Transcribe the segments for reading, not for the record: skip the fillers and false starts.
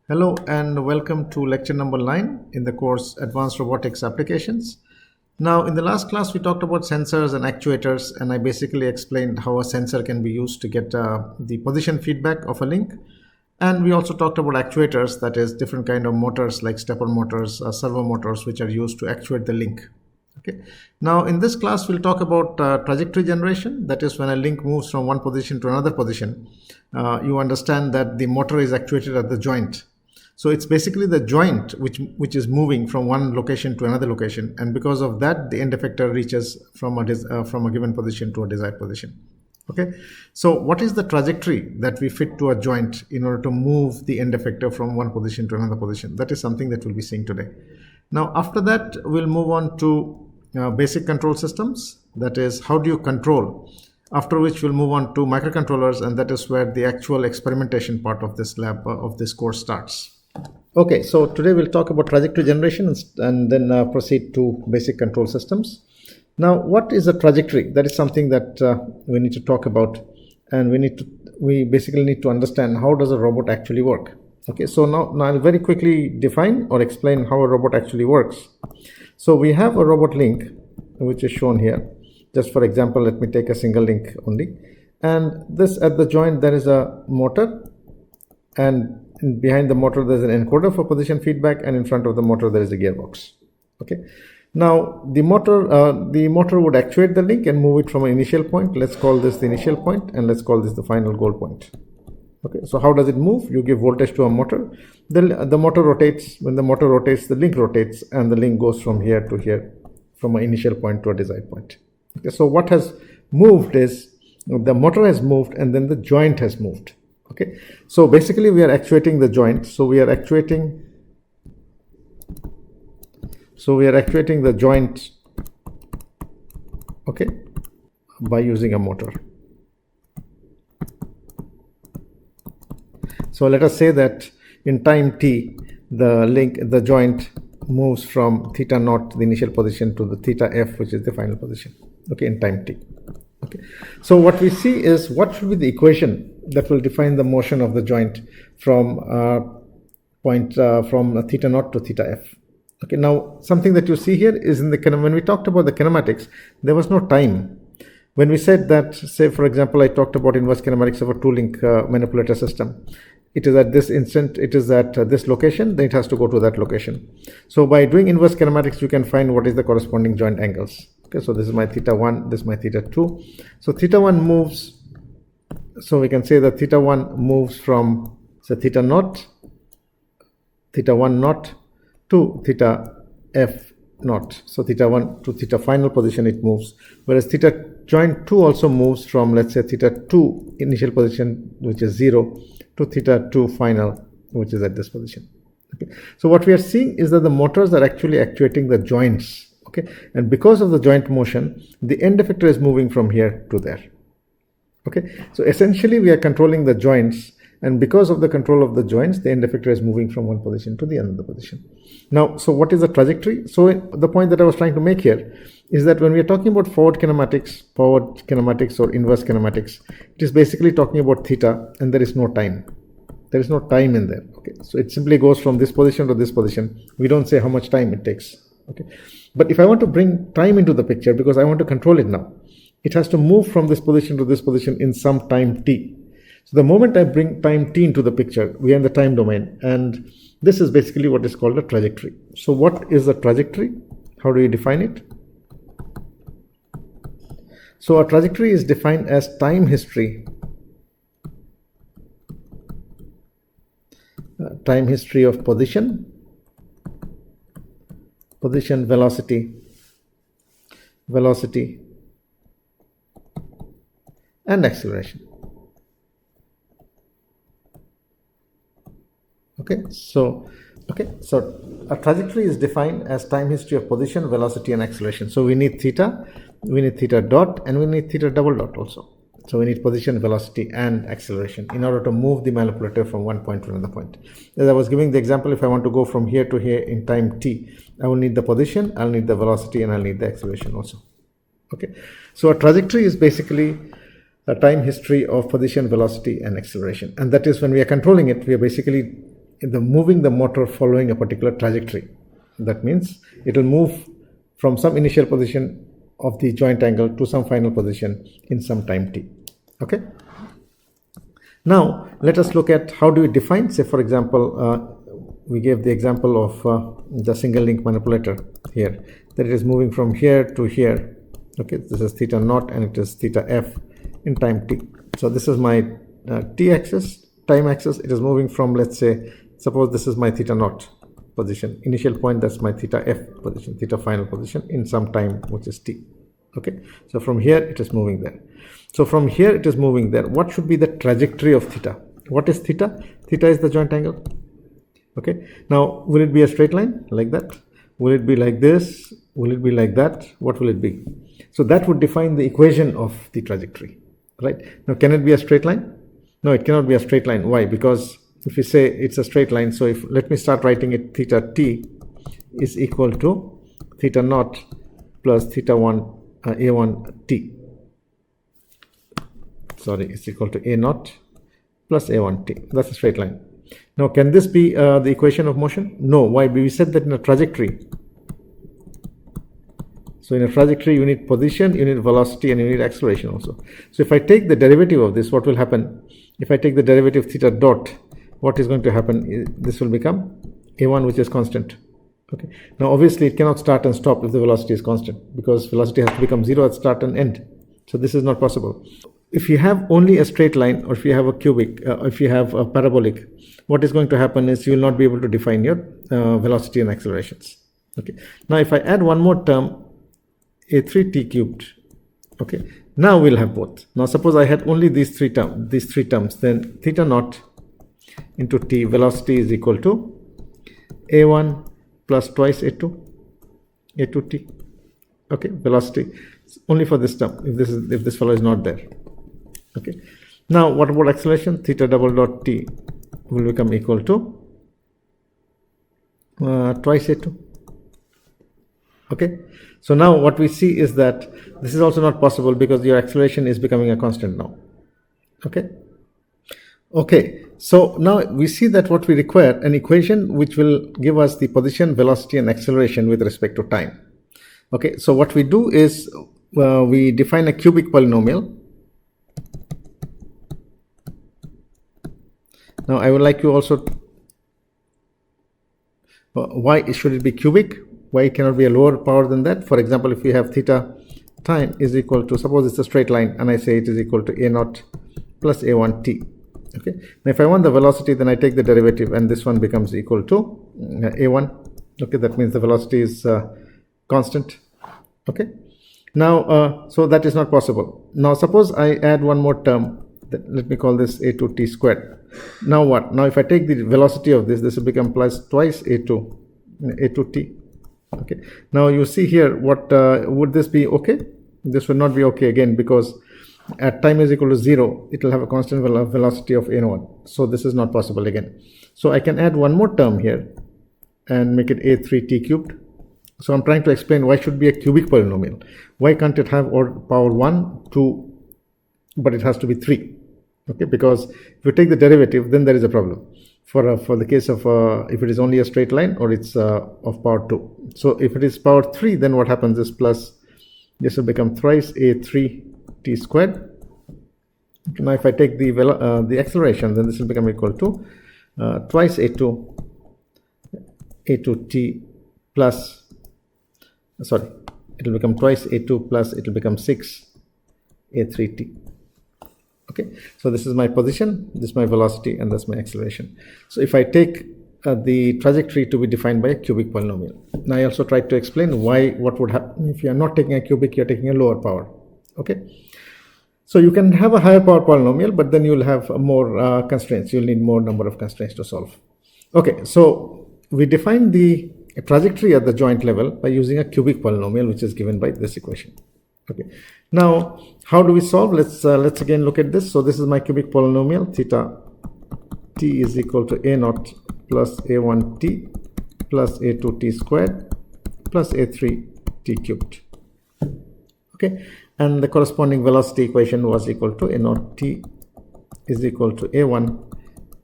Hello and welcome to lecture number 9 in the course Advanced Robotics Applications. Now, in the last class, we talked about sensors and actuators, and I basically explained how a sensor can be used to get the position feedback of a link. And we also talked about actuators, that is, different kind of motors like stepper motors, servo motors, which are used to actuate the link. Okay. Now, in this class, we'll talk about trajectory generation. That is, when a link moves from one position to another position, you understand that the motor is actuated at the joint. So it's basically the joint which is moving from one location to another location, and because of that, the end effector reaches from a given position to a desired position. Okay, so what is the trajectory that we fit to a joint in order to move the end effector from one position to another position? That is something that we'll be seeing today. Now, after that, we'll move on to basic control systems. That is, how do you control? After which we'll move on to microcontrollers, and that is where the actual experimentation part of this lab of this course starts. Okay, so today we'll talk about trajectory generation and then proceed to basic control systems. Now, what is a trajectory? That is something that we need to talk about, and we basically need to understand how does a robot actually work. Okay, so now I'll very quickly define or explain how a robot actually works. So we have a robot link, which is shown here. Just for example, let me take a single link only. And this at the joint, there is a motor, and behind the motor there's an encoder for position feedback, and in front of the motor there is a gearbox. Okay, now the motor would actuate the link and move it from an initial point. Let's call this the initial point, and let's call this the final goal point. Okay, so how does it move? You give voltage to a motor, the motor rotates. When the motor rotates, the link rotates, and the link goes from here to here, from an initial point to a desired point. Okay, so what has moved is the motor has moved, and then the joint has moved. Okay, so basically we are actuating the joint. So we are actuating the joint, okay, by using a motor. So let us say that in time t, the joint moves from theta naught, the initial position, to the theta f, which is the final position. Okay, in time t. Okay, so what we see is what should be the equation that will define the motion of the joint from from theta naught to theta f. Okay, now something that you see here is when we talked about the kinematics, there was no time. When we said that, say for example, I talked about inverse kinematics of a two-link manipulator system. It is at this instant, it is at this location, then it has to go to that location. So by doing inverse kinematics, you can find what is the corresponding joint angles. Okay, so this is my theta 1, this is my theta 2. So theta 1 moves, so we can say that theta 1 moves from, say, theta naught, theta 1 naught to theta f naught. So theta 1 to theta final position it moves, whereas theta joint 2 also moves from, let's say, theta 2 initial position, which is 0, to theta 2 final, which is at this position. Okay, so what we are seeing is that the motors are actually actuating the joints. Okay, and because of the joint motion, the end effector is moving from here to there. Okay, so essentially we are controlling the joints, and because of the control of the joints, the end effector is moving from one position to the other position. Now, so what is the trajectory? So the point that I was trying to make here is that when we are talking about forward kinematics or inverse kinematics, it is basically talking about theta, and there is no time. There is no time in there. Okay, so it simply goes from this position to this position. We don't say how much time it takes. Okay, but if I want to bring time into the picture, because I want to control it now, it has to move from this position to this position in some time t. So the moment I bring time t into the picture, we are in the time domain, and this is basically what is called a trajectory. So what is a trajectory? How do you define it? So a trajectory is defined as time history of position, velocity, and acceleration. Okay, so a trajectory is defined as time history of position, velocity, and acceleration. So we need theta dot, and we need theta double dot also. So we need position, velocity, and acceleration in order to move the manipulator from one point to another point. As I was giving the example, if I want to go from here to here in time t, I will need the position, I'll need the velocity, and I'll need the acceleration also. Okay, so a trajectory is basically a time history of position, velocity, and acceleration. And that is when we are controlling it, we are basically moving the motor following a particular trajectory. That means it will move from some initial position of the joint angle to some final position in some time t. Okay. Now let us look at how do we define, say for example, we gave the example of the single link manipulator here, that it is moving from here to here. Okay, this is theta naught and it is theta f in time t. So this is my t axis, time axis. It is moving from, let's say, suppose this is my theta naught position, initial point, that's my theta f position, theta final position in some time which is t. Okay, so from here it is moving there. So from here it is moving there. What should be the trajectory of theta? What is theta? Theta is the joint angle. Okay, now will it be a straight line like that? Will it be like this? Will it be like that? What will it be? So that would define the equation of the trajectory, right? Now can it be a straight line? No, it cannot be a straight line. Why? Because if you say it's a straight line, so if, let me start writing it, theta t is equal to theta naught plus theta 1 a1 t. Sorry, it's equal to a naught plus a1 t. That's a straight line. Now can this be the equation of motion? No. Why? We said that in a trajectory. So in a trajectory you need position, you need velocity, and you need acceleration also. So if I take the derivative of this, what will happen? If I take the derivative theta dot, what is going to happen? This will become a1, which is constant. Okay. Now obviously it cannot start and stop if the velocity is constant, because velocity has to become 0 at start and end. So this is not possible. If you have only a straight line, or if you have a cubic, if you have a parabolic, what is going to happen is you will not be able to define your velocity and accelerations. Okay. Now if I add one more term, a3t cubed, okay, now we'll have both. Now suppose I had only these three terms, then theta naught into t, velocity, is equal to a1 plus twice a2t. Okay, velocity only for this term, if this fellow is not there. Okay, now what about acceleration? Theta double dot t will become equal to twice a2. Okay, so now what we see is that this is also not possible, because your acceleration is becoming a constant now. Okay, so now we see that what we require, an equation which will give us the position, velocity, and acceleration with respect to time. Okay, so what we do is we define a cubic polynomial. Now I would like you also, why should it be cubic? Why it cannot be a lower power than that? For example, if we have theta time is equal to, suppose it's a straight line, and I say it is equal to a naught plus a1 t. Okay, now if I want the velocity, then I take the derivative, and this one becomes equal to a1. Okay, that means the velocity is constant. Okay, now so that is not possible. Now suppose I add one more term, let me call this a2t squared. Now what? Now if I take the velocity of this will become plus twice a2t. Okay, now you see here, what would this be? Okay, this would not be okay again, because at time is equal to 0 it will have a constant velocity of a1, so this is not possible again. So I can add one more term here and make it a3t cubed. So I'm trying to explain why should be a cubic polynomial. Why can't it have power 1, 2, but it has to be 3? Okay, because if you take the derivative, then there is a problem for the case of if it is only a straight line, or it's of power 2. So if it is power 3, then what happens is plus, this will become thrice a3t squared. Okay, now if I take the acceleration, then this will become equal to twice a2t plus, sorry, it will become twice a2 plus, it will become 6 a3t. Okay, so this is my position, this is my velocity, and that's my acceleration. So if I take the trajectory to be defined by a cubic polynomial. Now I also tried to explain what would happen if you are not taking a cubic, you are taking a lower power. Okay, so you can have a higher power polynomial, but then you will have more constraints. You will need more number of constraints to solve. Okay, so we define the trajectory at the joint level by using a cubic polynomial, which is given by this equation. Okay, now how do we solve? Let's again look at this. So this is my cubic polynomial. Theta t is equal to a naught plus a1t plus a2t squared plus a3t cubed. Okay, and the corresponding velocity equation was equal to a naught t is equal to a1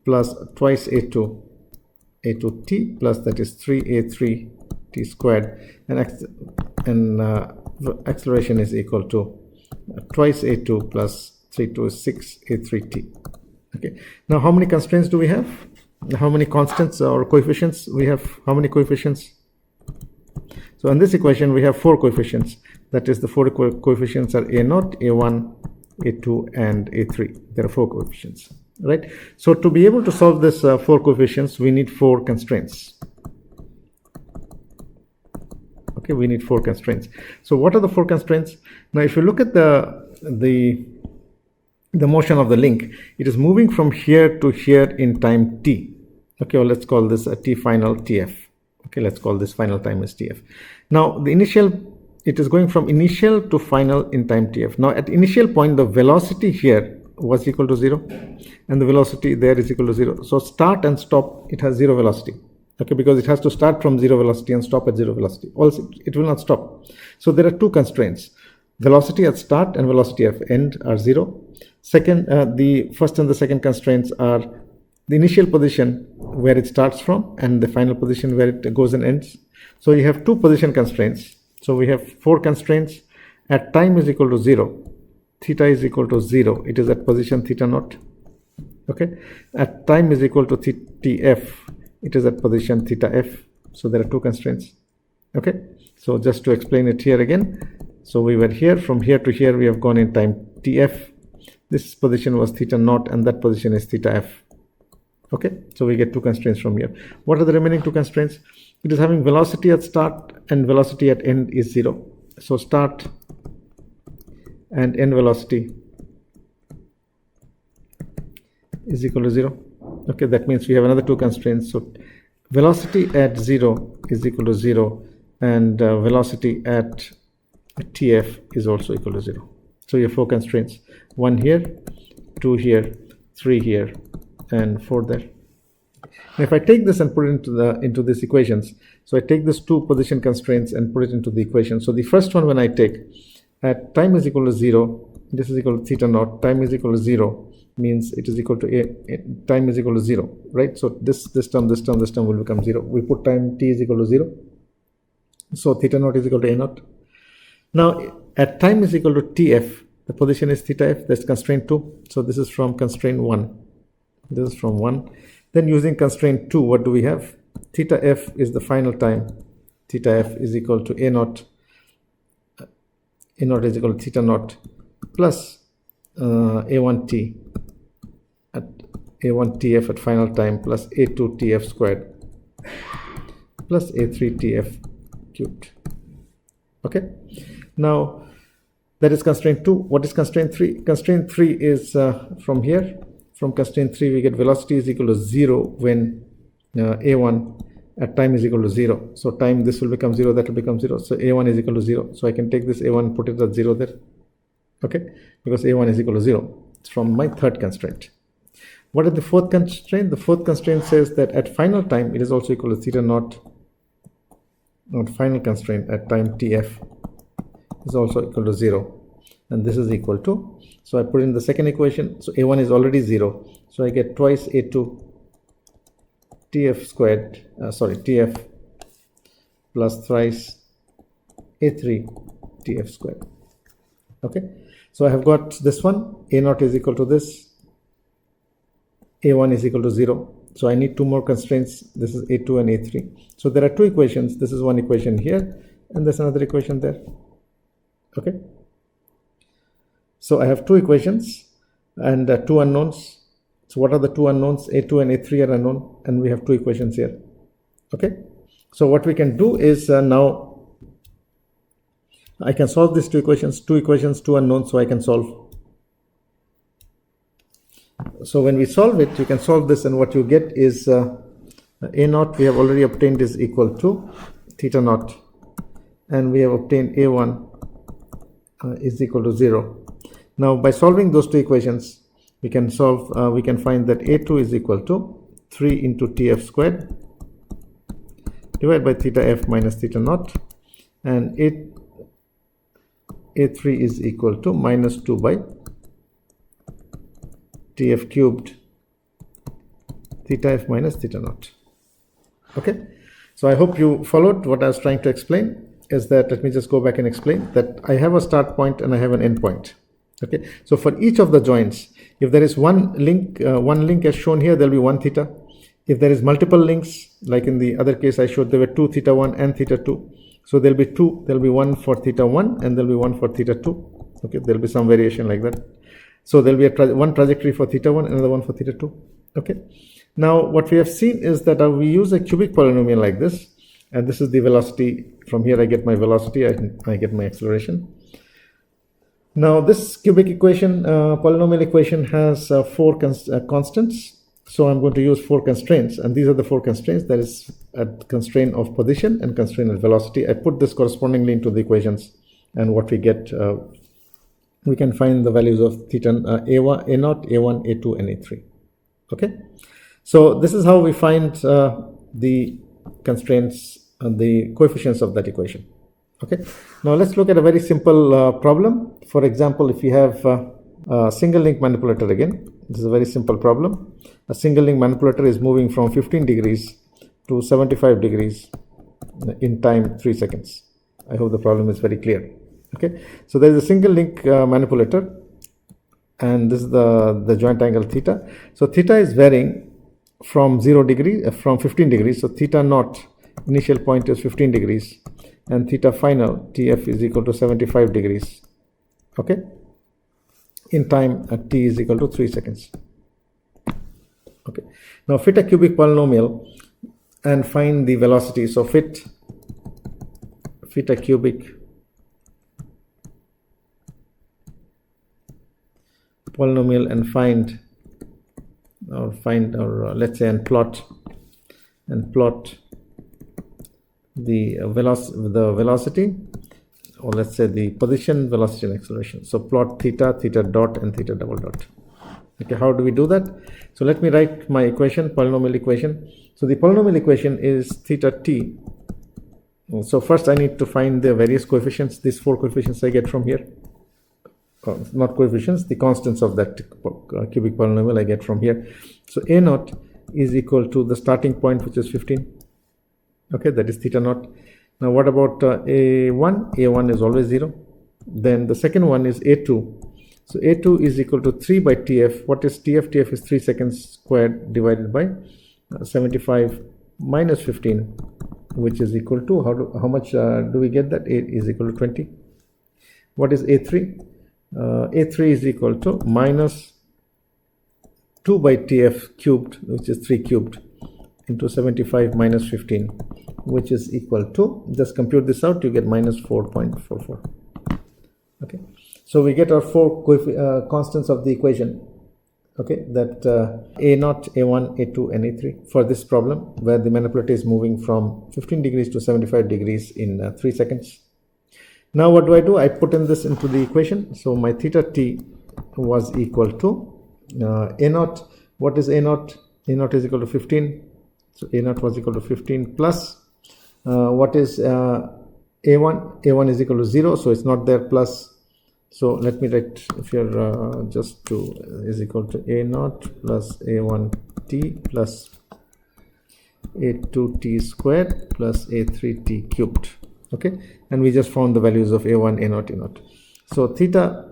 plus twice a2 a2t plus that is 3a3t squared, and acceleration is equal to twice a2 plus 3 to 6 a3t. Okay, now how many constraints do we have? How many constants or coefficients we have? How many coefficients? So in this equation we have 4 coefficients. That is, the 4 coefficients are a0, a1, a2 and a3. There are 4 coefficients, right? So to be able to solve this 4 coefficients, we need 4 constraints. Okay, we need 4 constraints. So what are the 4 constraints? Now if you look at the motion of the link, it is moving from here to here in time t. Okay, well, let's call this a t final tf. Okay, let's call this final time as tf. Now the initial, it is going from initial to final in time tf. Now at initial point, the velocity here was equal to 0 and the velocity there is equal to 0. So start and stop, it has 0 velocity. Okay, because it has to start from 0 velocity and stop at 0 velocity. Also, it will not stop. So there are 2 constraints. Velocity at start and velocity at end are 0. Second, the first and the second constraints are the initial position where it starts from and the final position where it goes and ends. So you have 2 position constraints. So we have 4 constraints. At time is equal to 0, theta is equal to 0. It is at position theta naught. Okay. At time is equal to tf. It is at position theta f. So there are 2 constraints. Okay. So just to explain it here again. So we were here, from here to here we have gone in time tf. This position was theta naught and that position is theta f. Okay, so we get 2 constraints from here. What are the remaining 2 constraints? It is having velocity at start and velocity at end is 0. So start and end velocity is equal to 0. Okay, that means we have another 2 constraints. So velocity at 0 is equal to 0 and velocity at tf is also equal to 0. So you have 4 constraints. 1 here, 2 here, 3 here and 4 there. Now if I take this and put it into these equations, so I take these 2 position constraints and put it into the equation. So the first one, when I take at time is equal to 0, this is equal to theta naught, time is equal to 0, means it is equal to time is equal to 0, right? So this term will become 0. We put time t is equal to 0, so theta naught is equal to a naught. Now at time is equal to tf, the position is theta f, that's constraint 2. So this is from constraint 1. This is from 1. Then using constraint 2, what do we have? Theta f is the final time. Theta f is equal to a naught. A naught is equal to theta naught plus a1t at a1tf at final time plus a2tf squared plus a3tf cubed. Okay. Now that is constraint 2. What is constraint 3? Constraint 3 is from here. From constraint 3 we get velocity is equal to 0 when a1 at time is equal to 0. So time, this will become 0, that will become 0. So a1 is equal to 0. So I can take this a1, put it at 0 there. Okay, because a1 is equal to 0. It's from my 3rd constraint. What is the 4th constraint? The 4th constraint says that at final time it is also equal to theta naught. Not final constraint at time tf is also equal to 0. And this is equal to, so I put in the second equation. So a1 is already 0. So I get twice a2 tf squared, tf plus thrice a3 tf squared. Okay, so I have got this one, a naught is equal to this, a1 is equal to 0. So I need 2 more constraints. This is a2 and a3. So there are 2 equations. This is one equation here and there's another equation there. Okay, so I have 2 equations and 2 unknowns. So what are the 2 unknowns? a2 and a3 are unknown and we have 2 equations here. Okay, so what we can do is now I can solve these 2 equations, 2 unknowns, so I can solve. So when we solve it, you can solve this and what you get is a naught we have already obtained is equal to theta naught, and we have obtained a1 is equal to 0. Now by solving those 2 equations, we can solve, we can find that a2 is equal to 3 into tf squared divided by theta f minus theta naught, and a3 is equal to minus 2 by tf cubed theta f minus theta naught. Okay, so I hope you followed what I was trying to explain. Is that, let me just go back and explain that I have a start point and I have an end point. Okay, so for each of the joints, if there is one link as shown here, there will be 1 theta. If there is multiple links, like in the other case I showed, there were 2 theta 1 and theta 2. So there will be 2, there will be 1 for theta 1 and there will be 1 for theta 2. Okay, there will be some variation like that. So there will be one trajectory for theta 1, another one for theta 2. Okay, now what we have seen is that we use a cubic polynomial like this, and this is the velocity. From here I get my velocity, I get my acceleration. Now this cubic equation, polynomial equation, has 4 constants. So I'm going to use 4 constraints, and these are the 4 constraints. There is a constraint of position and constraint of velocity. I put this correspondingly into the equations, and what we get, we can find the values of theta A1, A0, A1, A2, and A3. Okay, so this is how we find the constraints and the coefficients of that equation. Okay, now let's look at a very simple problem. For example, if you have a single link manipulator, again, this is a very simple problem. A single link manipulator is moving from 15 degrees to 75 degrees in time 3 seconds. I hope the problem is very clear. Okay, so there is a single link manipulator, and this is the joint angle theta. So theta is varying from 0 degree, from 15 degrees. So theta naught initial point is 15 degrees, and theta final TF is equal to 75 degrees. Okay, in time at t is equal to 3 seconds. Okay, now fit a cubic polynomial and find the velocity. So fit a cubic polynomial and find let's say and plot the velocity, or let's say the position, velocity, and acceleration. So plot theta, theta dot, and theta double dot. Okay, how do we do that? So let me write my equation, polynomial equation. So the polynomial equation is theta t. So first I need to find the various coefficients. These 4 coefficients I get from here. Not coefficients, the constants of that cubic polynomial I get from here. So a naught is equal to the starting point, which is 15. Okay, that is theta naught. Now what about a1? A1 is always 0. Then the second one is a2. So a2 is equal to 3 by tf. What is tf? Tf is 3 seconds squared divided by 75 minus 15, which is equal to, how much do we get that? A is equal to 20. What is a3? A3 is equal to minus 2 by tf cubed, which is 3 cubed, into 75 minus 15, which is equal to, just compute this out, you get minus 4.44. Okay, so we get our 4 constants of the equation. Okay, that a0, a1, a2, and a3 for this problem, where the manipulator is moving from 15 degrees to 75 degrees in 3 seconds. Now what do? I put in this into the equation. So my theta t was equal to a0. What is a0? A0 is equal to 15. So a0 was equal to 15 plus what is a1? A1 is equal to 0, so it's not there, plus. So let me write here just 2 is equal to a0 plus a1t plus a2t squared plus a3t cubed. Okay, and we just found the values of a1, a0, a0. So theta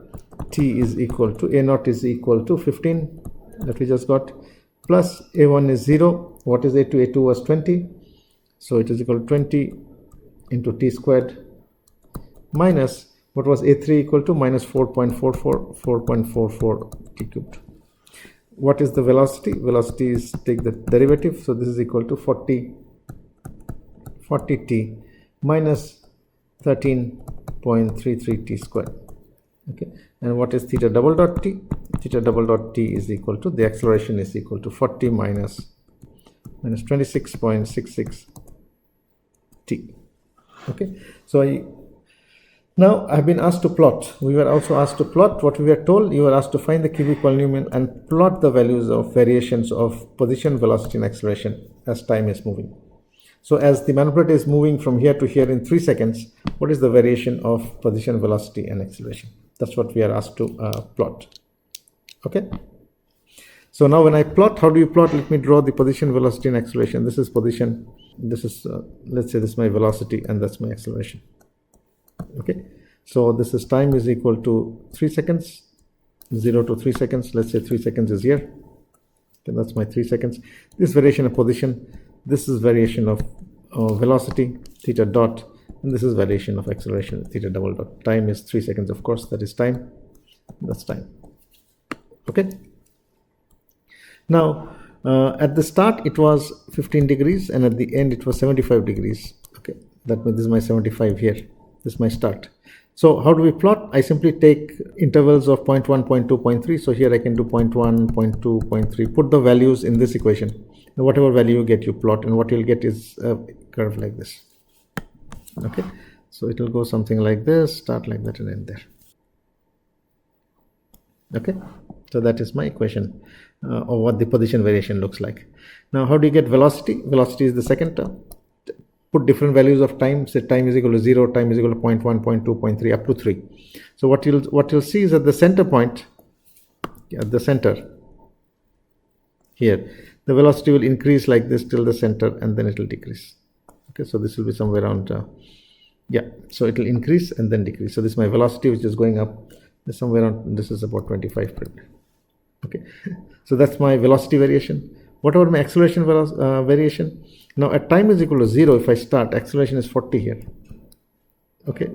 t is equal to a0 is equal to 15 that we just got, plus a1 is 0. What is a2? A2 was 20, so it is equal to 20 into t squared, minus what was a3 equal to? Minus 4.44 t cubed. What is the velocity? Velocity is, take the derivative, so this is equal to 40 t minus 13.33 t squared. Okay, and what is theta double dot t? Theta double dot t is equal to, the acceleration is equal to 40 minus 26.66 t. Okay, so now I've been asked to plot. We were also asked to plot. What we were told, you were asked to find the cubic polynomial and plot the values of variations of position, velocity, and acceleration as time is moving. So as the manipulator is moving from here to here in 3 seconds, what is the variation of position, velocity, and acceleration? That's what we are asked to plot. Okay. So now when I plot, how do you plot? Let me draw the position, velocity, and acceleration. This is position. this is let's say this is my velocity and that's my acceleration. Okay, so this is time is equal to 3 seconds, 0 to 3 seconds. Let's say 3 seconds is here. Okay, that's my 3 seconds. This variation of position, this is variation of velocity, theta dot, and this is variation of acceleration, theta double dot. Time is 3 seconds, of course, that is time. That's time. Okay. Now, at the start it was 15 degrees and at the end it was 75 degrees. Okay, that means this is my 75 here. This is my start. So how do we plot? I simply take intervals of 0.1, 0.2, 0.3. So here I can do 0.1, 0.2, 0.3. Put the values in this equation. And whatever value you get, you plot, and what you'll get is a curve like this. Okay, so it will go something like this, start like that, and end there. Okay, so that is my equation of what the position variation looks like. Now, how do you get velocity? Velocity is the second term. Put different values of time. Say time is equal to 0, time is equal to 0.1, 0.2, 0.3, up to 3. So what you'll see is at the center point, at the center here, the velocity will increase like this till the center, and then it will decrease. Okay, so this will be somewhere around so it will increase and then decrease. So this is my velocity, which is going up. Somewhere around, this is about 25 per minute. Okay, so that's my velocity variation. What about my acceleration variation? Now at time is equal to 0, if I start, acceleration is 40 here. Okay,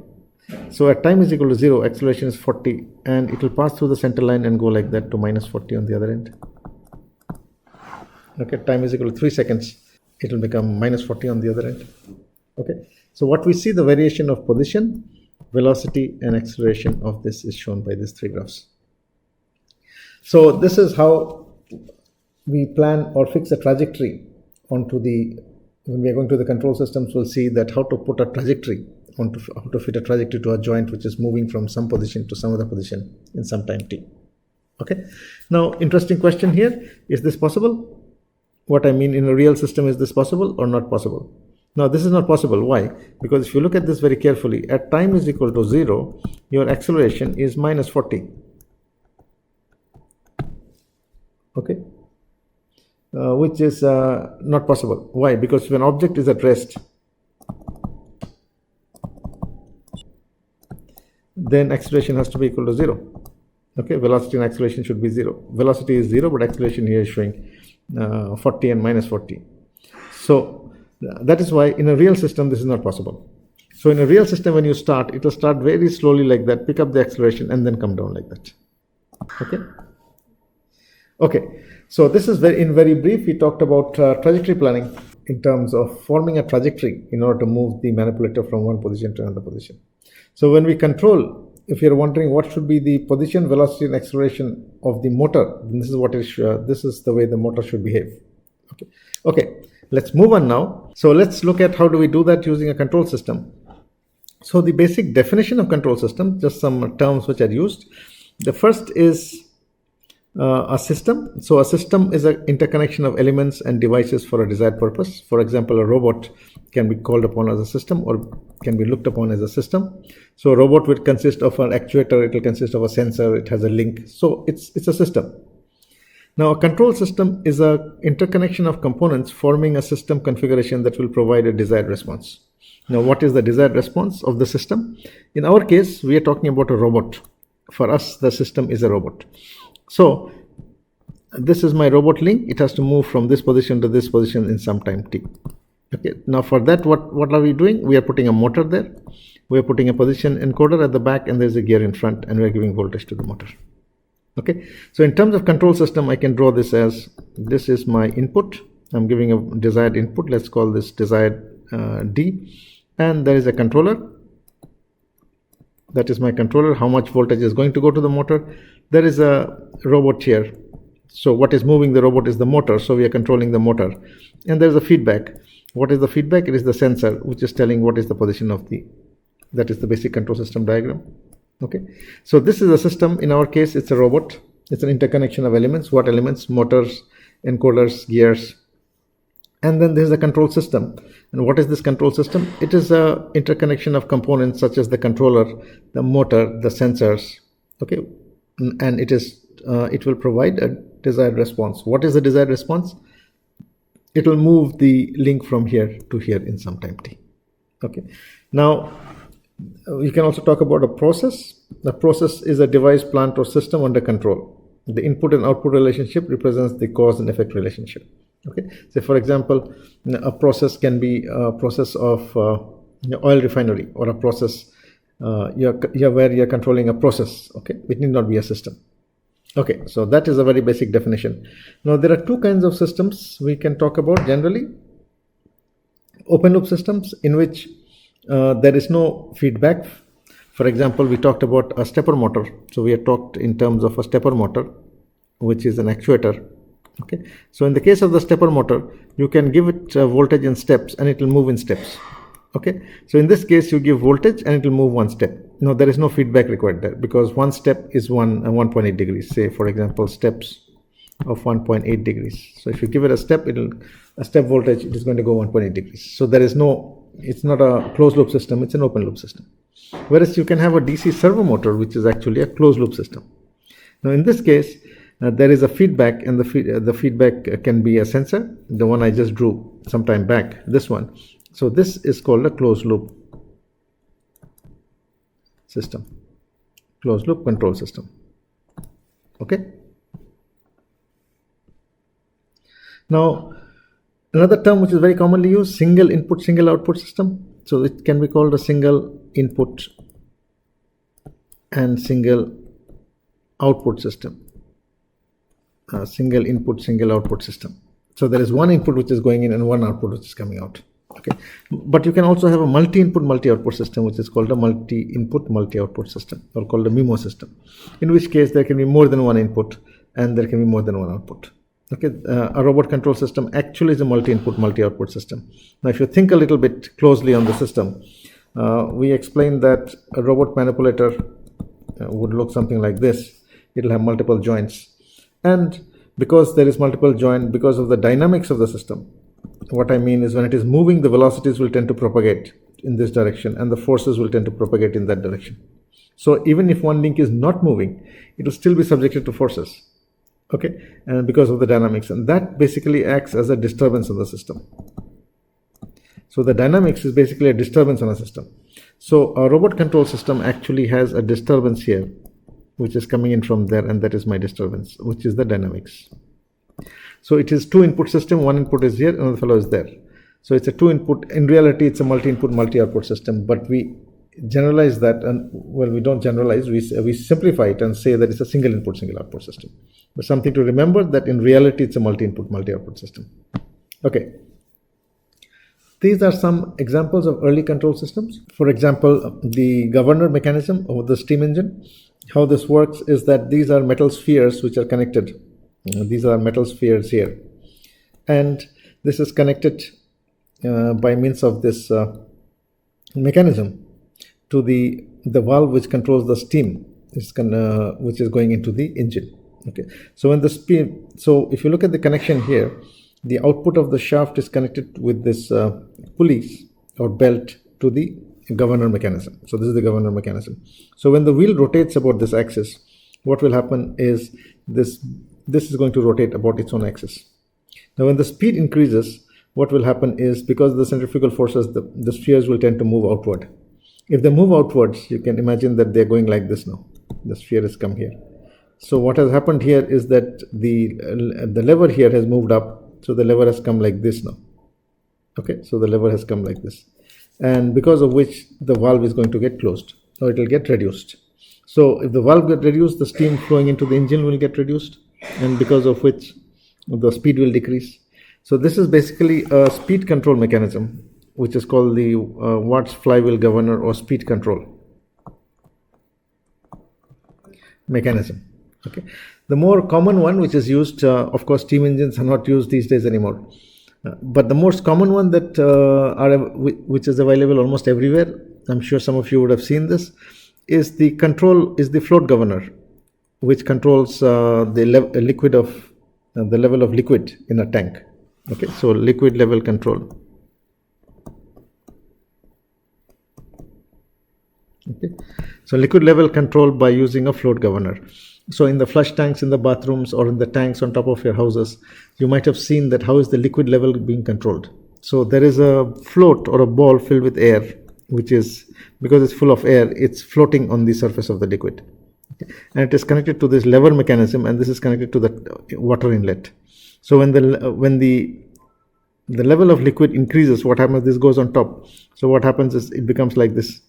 so at time is equal to 0, acceleration is 40, and it will pass through the center line and go like that to minus 40 on the other end. Okay, time is equal to 3 seconds, it will become minus 40 on the other end. Okay, so what we see, the variation of position, velocity, and acceleration of this is shown by these 3 graphs. So this is how we plan or fix a trajectory onto the, when we are going to the control systems, we'll see that how to put a trajectory onto, how to fit a trajectory to a joint which is moving from some position to some other position in some time t. Okay, now interesting question here, is this possible? What I mean, in a real system, is this possible or not possible? Now this is not possible. Why? Because if you look at this very carefully, at time is equal to 0, your acceleration is minus 40. Okay, which is not possible. Why? Because if an object is at rest, then acceleration has to be equal to 0. Okay, velocity and acceleration should be 0. Velocity is 0, but acceleration here is showing 40 and minus 40. So that is why in a real system this is not possible. So in a real system, when you start, it will start very slowly like that, pick up the acceleration, and then come down like that. Okay. Okay, so this is very brief. We talked about trajectory planning in terms of forming a trajectory in order to move the manipulator from one position to another position. So when we control, if you're wondering what should be the position, velocity, and acceleration of the motor, then this is what is this is the way the motor should behave. Okay. Okay, let's move on now. So let's look at how do we do that using a control system. So the basic definition of control system, just some terms which are used. The first is a system. So a system is an interconnection of elements and devices for a desired purpose. For example, a robot can be called upon as a system or can be looked upon as a system. So a robot will consist of an actuator, it will consist of a sensor, it has a link. So it's a system. Now a control system is an interconnection of components forming a system configuration that will provide a desired response. Now what is the desired response of the system? In our case, we are talking about a robot. For us, the system is a robot. So this is my robot link. It has to move from this position to this position in some time t. Okay. Now for that, what are we doing? We are putting a motor there. We are putting a position encoder at the back, and there's a gear in front, and we are giving voltage to the motor. Okay. So in terms of control system, I can draw this as, this is my input. I'm giving a desired input. Let's call this desired D. And there is a controller. That is my controller. How much voltage is going to go to the motor? There is a robot here. So what is moving the robot is the motor. So we are controlling the motor. And there is a feedback. What is the feedback? It is the sensor, which is telling what is the position of the, that is the basic control system diagram. Okay. So this is a system. In our case, it's a robot. It's an interconnection of elements. What elements? Motors, encoders, gears. And then there's the control system. And what is this control system? It is a interconnection of components such as the controller, the motor, the sensors. Okay. And it will provide a desired response. What is the desired response? it will move the link from here to here in some time t. Okay. Now, you can also talk about a process. The process is a device, plant, or system under control. The input and output relationship represents the cause and effect relationship. Okay. So, for example, a process can be a process of oil refinery, or a process where you're controlling a process. Okay. It need not be a system. Okay. So that is a very basic definition. Now, there are two kinds of systems we can talk about generally. Open loop systems, in which there is no feedback. For example, we talked about a stepper motor. So we have talked in terms of a stepper motor, which is an actuator. Okay. So in the case of the stepper motor, you can give it voltage in steps and it will move in steps. Okay. So in this case, you give voltage and it will move one step. No, there is no feedback required there, because one step is 1.8 degrees. Say, for example, steps of 1.8 degrees. So if you give it a step voltage, it is going to go 1.8 degrees. So there is no, it's not a closed loop system, it's an open loop system. Whereas you can have a DC servo motor, which is actually a closed loop system. Now in this case, there is a feedback, and the feedback can be a sensor, the one I just drew some time back, this one. So this is called a closed loop system, closed loop control system. Okay. Now, another term which is very commonly used, single input, single output system. So it can be called a single input and single output system. Single input, single output system. So there is one input which is going in and one output which is coming out. Okay. But you can also have a multi-input, multi-output system, which is called a multi-input, multi-output system, or called a MIMO system, in which case there can be more than one input and there can be more than one output. Okay, a robot control system actually is a multi-input, multi-output system. Now, if you think a little bit closely on the system, we explained that a robot manipulator would look something like this. It will have multiple joints. And because there is multiple joint, because of the dynamics of the system, what I mean is when it is moving, the velocities will tend to propagate in this direction and the forces will tend to propagate in that direction. So even if one link is not moving, it will still be subjected to forces. Okay, and because of the dynamics, and that basically acts as a disturbance of the system. So the dynamics is basically a disturbance on a system. So a robot control system actually has a disturbance here, which is coming in from there, and that is my disturbance, which is the dynamics. So it is two input system, one input is here, another fellow is there. So it's a two input. In reality, it's a multi-input, multi-output system, but we generalize that, and well, we don't generalize, we simplify it and say that it's a single input, single output system. But something to remember, that in reality it's a multi-input, multi-output system. Okay, these are some examples of early control systems. For example, the governor mechanism of the steam engine. How this works is that these are metal spheres which are connected. These are metal spheres here, and this is connected by means of this mechanism to the valve which controls the steam, which is going into the engine. Okay, so when the speed, so if you look at the connection here, the output of the shaft is connected with this pulleys or belt to the governor mechanism. So this is the governor mechanism. So when the wheel rotates about this axis, what will happen is this is going to rotate about its own axis. Now when the speed increases, what will happen is, because of the centrifugal forces, the spheres will tend to move outward. If they move outwards, you can imagine that they're going like this now. The sphere has come here. So what has happened here is that the lever here has moved up. So the lever has come like this now. Okay, so the lever has come like this. And because of which the valve is going to get closed, or it will get reduced. So if the valve gets reduced, the steam flowing into the engine will get reduced, and because of which the speed will decrease. So this is basically a speed control mechanism, which is called the Watt's flywheel governor or speed control mechanism. Okay, the more common one which is used, of course, steam engines are not used these days anymore. But the most common one that which is available almost everywhere, I'm sure some of you would have seen this, is the float governor, which controls the level of liquid in a tank. Okay, so liquid level control. Okay, so liquid level control by using a float governor. So in the flush tanks in the bathrooms or in the tanks on top of your houses, you might have seen that how is the liquid level being controlled. So there is a float or a ball filled with air, which is, because it's full of air, it's floating on the surface of the liquid. And it is connected to this lever mechanism, and this is connected to the water inlet. So when the level of liquid increases, what happens? This goes on top. So what happens is it becomes like this,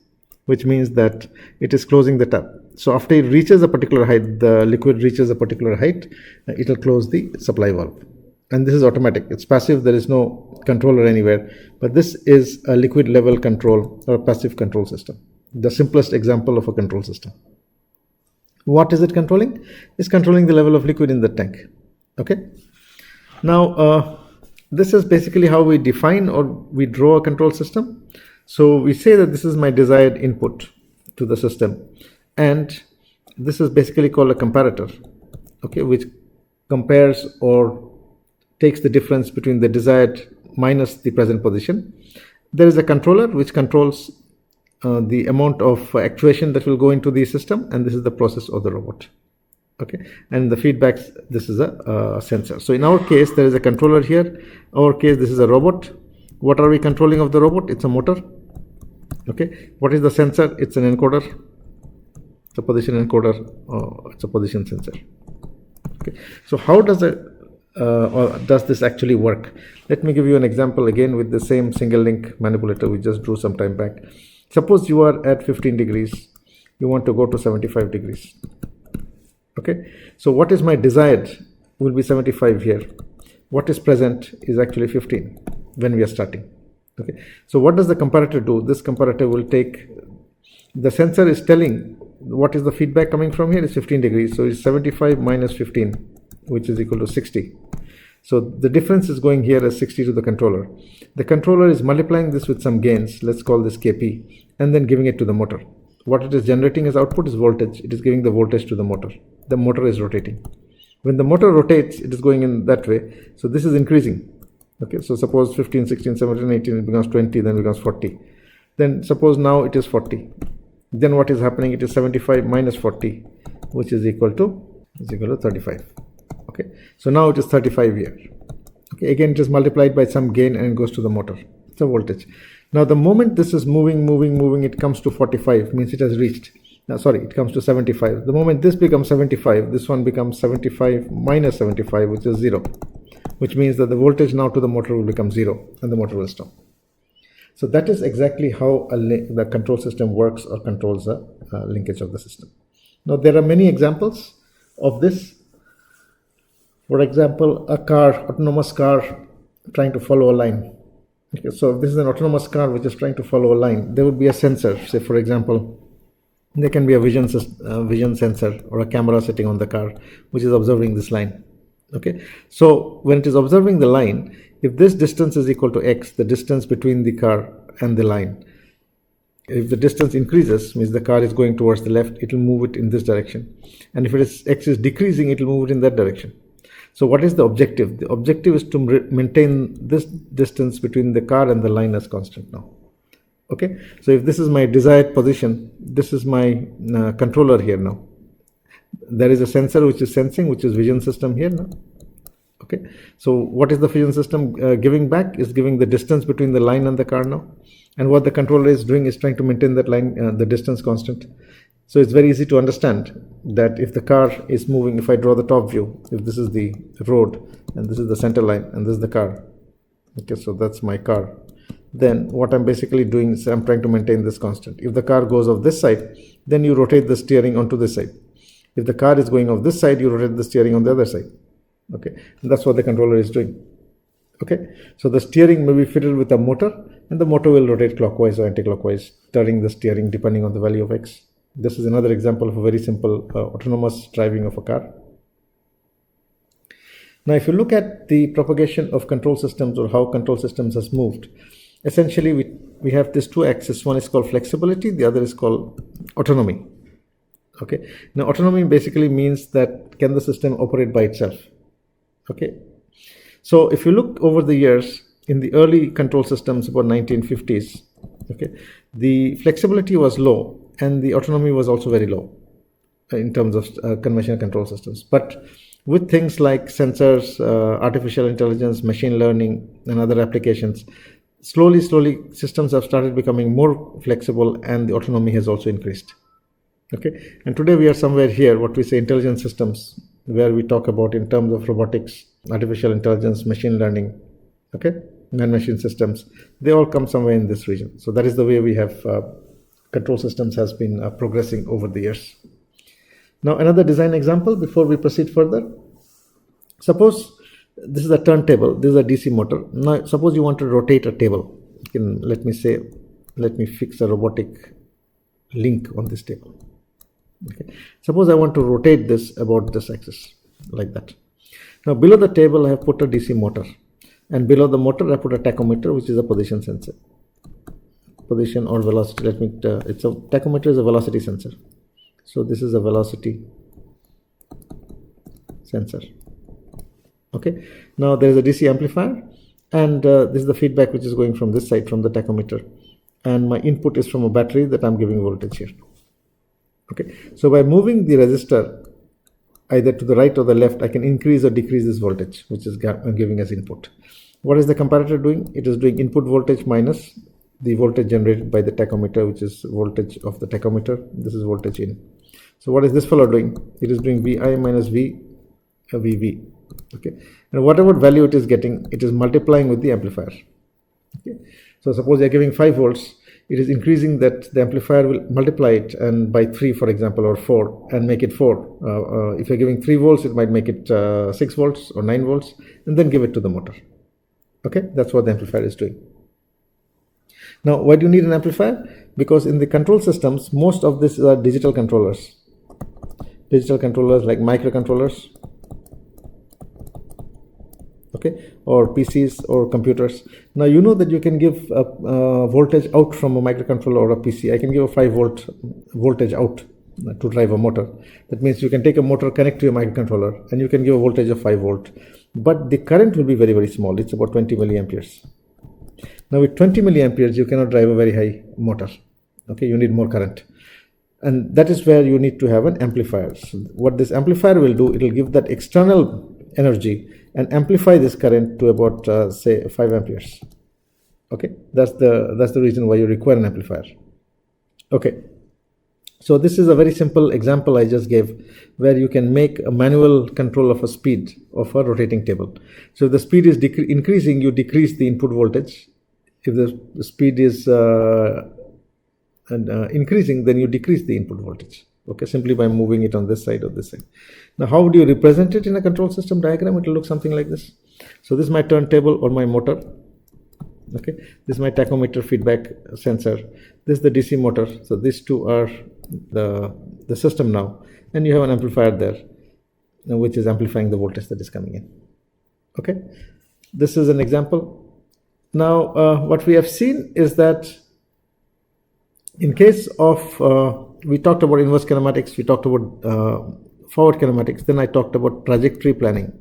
which means that it is closing the tap. So after it reaches a particular height, the liquid reaches a particular height, it will close the supply valve. And this is automatic. It's passive. There is no controller anywhere. But this is a liquid level control or a passive control system. The simplest example of a control system. What is it controlling? It's controlling the level of liquid in the tank. Okay. Now, this is basically how we define or we draw a control system. So we say that this is my desired input to the system, and this is basically called a comparator, okay, which compares or takes the difference between the desired minus the present position. There is a controller which controls the amount of actuation that will go into the system, and this is the process of the robot. Okay, and the feedbacks, this is a sensor. So in our case, there is a controller here. Our case, this is a robot. What are we controlling of the robot? It's a motor. Okay, what is the sensor? It's an encoder. It's a position encoder. It's a position sensor. Okay, so how does does this actually work? Let me give you an example again with the same single link manipulator we just drew some time back. Suppose you are at 15 degrees. You want to go to 75 degrees. Okay, so what is my desired will be 75 here. What is present is actually 15 when we are starting. Okay, so what does the comparator do? This comparator will take, the sensor is telling what is the feedback coming from here is 15 degrees. So it's 75 minus 15, which is equal to 60. So the difference is going here as 60 to the controller. The controller is multiplying this with some gains. Let's call this Kp, and then giving it to the motor. What it is generating as output is voltage. It is giving the voltage to the motor. The motor is rotating. When the motor rotates, it is going in that way. So this is increasing. Okay, so suppose 15, 16, 17, 18, it becomes 20, then it becomes 40. Then suppose now it is 40. Then what is happening? It is 75 minus 40, which is equal to 35. Okay, so now it is 35 here. Okay, again it is multiplied by some gain and it goes to the motor. It's a voltage. Now the moment this is moving, it comes to 45, means it has reached. Now, sorry, it comes to 75. The moment this becomes 75, this one becomes 75 minus 75, which is 0, which means that the voltage now to the motor will become 0 and the motor will stop. So that is exactly how the control system works or controls the linkage of the system. Now there are many examples of this. For example, a car, autonomous car trying to follow a line. Okay, so if this is an autonomous car which is trying to follow a line, there would be a sensor. Say for example, there can be a vision sensor or a camera sitting on the car which is observing this line. Okay, so when it is observing the line, if this distance is equal to x, the distance between the car and the line, if the distance increases, means the car is going towards the left, it will move it in this direction, and if it is x is decreasing, it will move it in that direction. So what is the objective? The objective is to maintain this distance between the car and the line as constant now. Okay, so if this is my desired position, this is my controller here now. There is a sensor which is sensing, which is vision system here now. Okay, so what is the vision system giving back? Is giving the distance between the line and the car now, and what the controller is doing is trying to maintain that line, the distance constant. So it's very easy to understand that if the car is moving, if I draw the top view, if this is the road and this is the center line and this is the car, okay, so that's my car, then what I'm basically doing is I'm trying to maintain this constant. If the car goes off this side, then you rotate the steering onto this side. If the car is going off this side, you rotate the steering on the other side. Okay, and that's what the controller is doing. Okay, so the steering may be fitted with a motor, and the motor will rotate clockwise or anti-clockwise, turning the steering depending on the value of x. This is another example of a very simple autonomous driving of a car. Now, if you look at the propagation of control systems or how control systems has moved, essentially we have these two axes. One is called flexibility, the other is called autonomy. Okay, now autonomy basically means that can the system operate by itself? Okay, so if you look over the years, in the early control systems about 1950s, okay, the flexibility was low and the autonomy was also very low. in terms of conventional control systems. But with things like sensors, artificial intelligence, machine learning, and other applications, slowly systems have started becoming more flexible, and the autonomy has also increased. Okay, and today we are somewhere here, what we say intelligent systems, where we talk about in terms of robotics, artificial intelligence, machine learning, okay, man-machine systems. They all come somewhere in this region. So that is the way we have control systems has been progressing over the years. Now another design example before we proceed further. Suppose this is a turntable, this is a DC motor. Now suppose you want to rotate a table. You can, let me fix a robotic link on this table. Okay. Suppose I want to rotate this about this axis like that. Now below the table I have put a DC motor, and below the motor I put a tachometer, which is a position sensor, position or velocity. It's a tachometer is a velocity sensor. So this is a velocity sensor. Okay. Now there is a DC amplifier, and this is the feedback which is going from this side, from the tachometer, and my input is from a battery that I'm giving voltage here. Okay, so by moving the resistor either to the right or the left, I can increase or decrease this voltage, which is giving us input. What is the comparator doing? It is doing input voltage minus the voltage generated by the tachometer, which is voltage of the tachometer. This is voltage in. So what is this fellow doing? It is doing VI minus VV. Okay, and whatever value it is getting, it is multiplying with the amplifier. Okay, so suppose you are giving 5 volts. It is increasing that the amplifier will multiply it and by 3, for example, or 4, and make it 4. If you're giving 3 volts, it might make it 6 volts or 9 volts, and then give it to the motor. Okay, that's what the amplifier is doing. Now, why do you need an amplifier? Because in the control systems, most of this are digital controllers. Digital controllers like microcontrollers, okay, or PCs or computers. Now you know that you can give a voltage out from a microcontroller or a PC. I can give a 5 volt voltage out to drive a motor. That means you can take a motor, connect to a microcontroller, and you can give a voltage of 5 volt. But the current will be very, very small. It's about 20 milliamperes. Now with 20 milliamperes, you cannot drive a very high motor. Okay, you need more current. And that is where you need to have an amplifier. So what this amplifier will do, it will give that external energy and amplify this current to about say 5 amperes. Okay, that's the reason why you require an amplifier. Okay, so this is a very simple example I just gave, where you can make a manual control of a speed of a rotating table. So if the speed is increasing, you decrease the input voltage. If the speed is increasing, then you decrease the input voltage. Okay, simply by moving it on this side or this side. Now, how would you represent it in a control system diagram? It will look something like this. So this is my turntable or my motor. Okay, this is my tachometer feedback sensor. This is the DC motor. So these two are the system now, and you have an amplifier there, which is amplifying the voltage that is coming in. Okay, this is an example. Now, what we have seen is that in case of we talked about inverse kinematics, we talked about forward kinematics, then I talked about trajectory planning.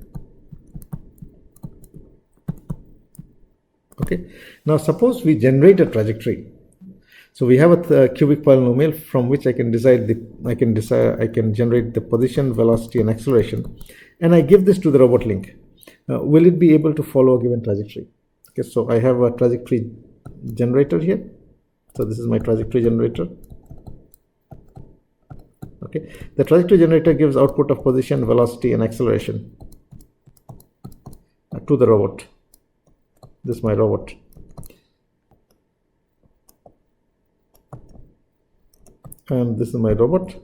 Okay, now suppose we generate a trajectory. So we have a cubic polynomial from which I can generate the position, velocity, and acceleration, and I give this to the robot link. Will it be able to follow a given trajectory? Okay, so I have a trajectory generator here. So this is my trajectory generator. Okay, the trajectory generator gives output of position, velocity, and acceleration to the robot. This is my robot. And this is my robot.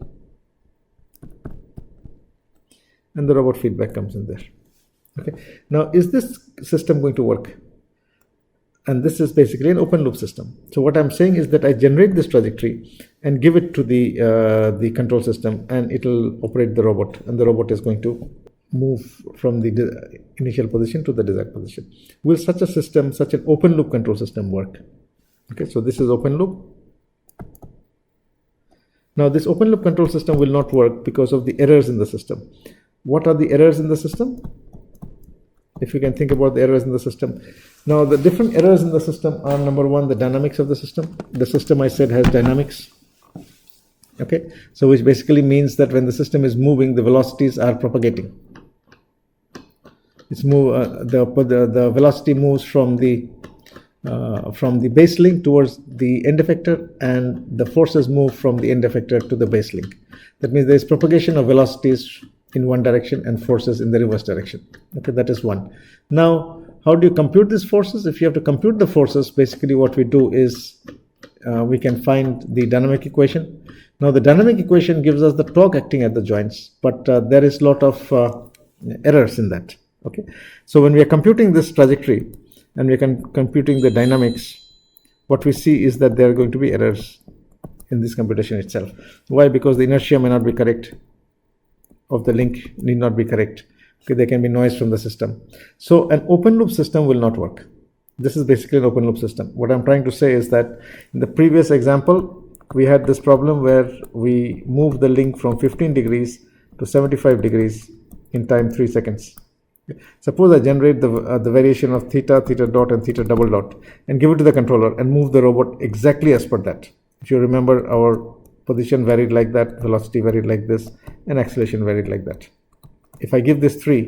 And the robot feedback comes in there. Okay, now is this system going to work? And this is basically an open loop system. So what I'm saying is that I generate this trajectory and give it to the control system, and it will operate the robot, and the robot is going to move from the initial position to the desired position. Will such a system, such an open loop control system work? Okay, so this is open loop. Now this open loop control system will not work because of the errors in the system. What are the errors in the system? If you can think about the errors in the system. Now the different errors in the system are, number one, the dynamics of the system. The system, I said, has dynamics. Okay, so which basically means that when the system is moving, the velocities are propagating. The velocity moves from the base link towards the end effector, and the forces move from the end effector to the base link. That means there is propagation of velocities in one direction and forces in the reverse direction. Okay, that is one. Now, how do you compute these forces? If you have to compute the forces, basically what we do is we can find the dynamic equation. Now, the dynamic equation gives us the torque acting at the joints, but there is a lot of errors in that. Okay, so when we are computing this trajectory and we are computing the dynamics, what we see is that there are going to be errors in this computation itself. Why? Because the inertia may not be correct, of the link need not be correct. Okay, there can be noise from the system. So an open loop system will not work. This is basically an open loop system. What I'm trying to say is that in the previous example, we had this problem where we moved the link from 15 degrees to 75 degrees in time 3 seconds. Suppose I generate the variation of theta, theta dot, and theta double dot, and give it to the controller and move the robot exactly as per that. If you remember, our position varied like that, velocity varied like this, and acceleration varied like that. If I give this 3